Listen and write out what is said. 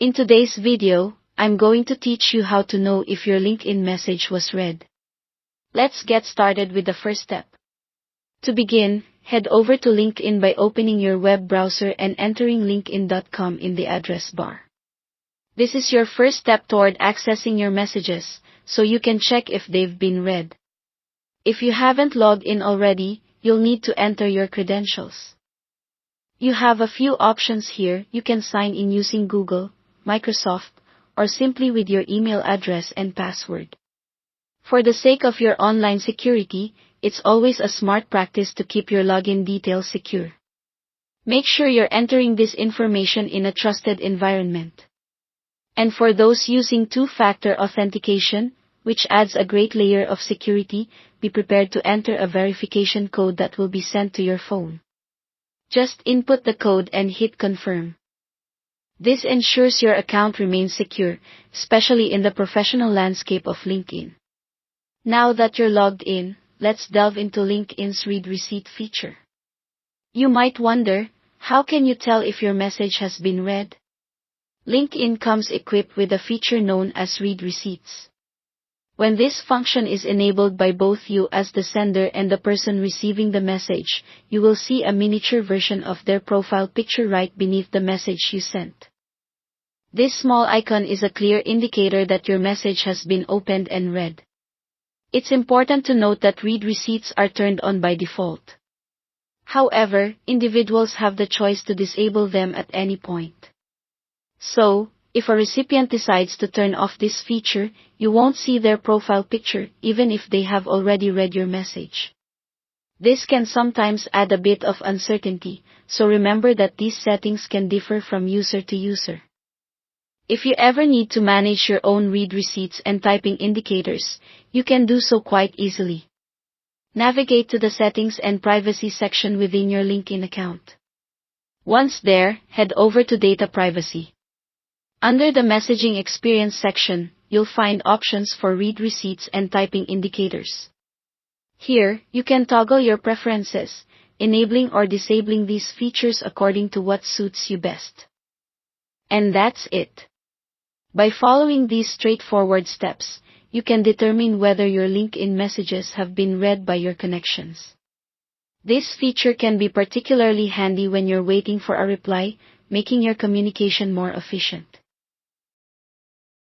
In today's video, I'm going to teach you how to know if your LinkedIn message was read. Let's get started with the first step. To begin, head over to LinkedIn by opening your web browser and entering linkedin.com in the address bar. This is your first step toward accessing your messages, so you can check if they've been read. If you haven't logged in already, you'll need to enter your credentials. You have a few options here. You can sign in using Google, Microsoft, or simply with your email address and password. For the sake of your online security, it's always a smart practice to keep your login details secure. Make sure you're entering this information in a trusted environment. And for those using two-factor authentication, which adds a great layer of security, be prepared to enter a verification code that will be sent to your phone. Just input the code and hit confirm. This ensures your account remains secure, especially in the professional landscape of LinkedIn. Now that you're logged in, let's delve into LinkedIn's Read Receipt feature. You might wonder, how can you tell if your message has been read? LinkedIn comes equipped with a feature known as Read Receipts. When this function is enabled by both you as the sender and the person receiving the message, you will see a miniature version of their profile picture right beneath the message you sent. This small icon is a clear indicator that your message has been opened and read. It's important to note that read receipts are turned on by default. However, individuals have the choice to disable them at any point. So, if a recipient decides to turn off this feature, you won't see their profile picture even if they have already read your message. This can sometimes add a bit of uncertainty, so remember that these settings can differ from user to user. If you ever need to manage your own read receipts and typing indicators, you can do so quite easily. Navigate to the Settings and Privacy section within your LinkedIn account. Once there, head over to Data Privacy. Under the Messaging Experience section, you'll find options for read receipts and typing indicators. Here, you can toggle your preferences, enabling or disabling these features according to what suits you best. And that's it. By following these straightforward steps, you can determine whether your LinkedIn messages have been read by your connections. This feature can be particularly handy when you're waiting for a reply, making your communication more efficient.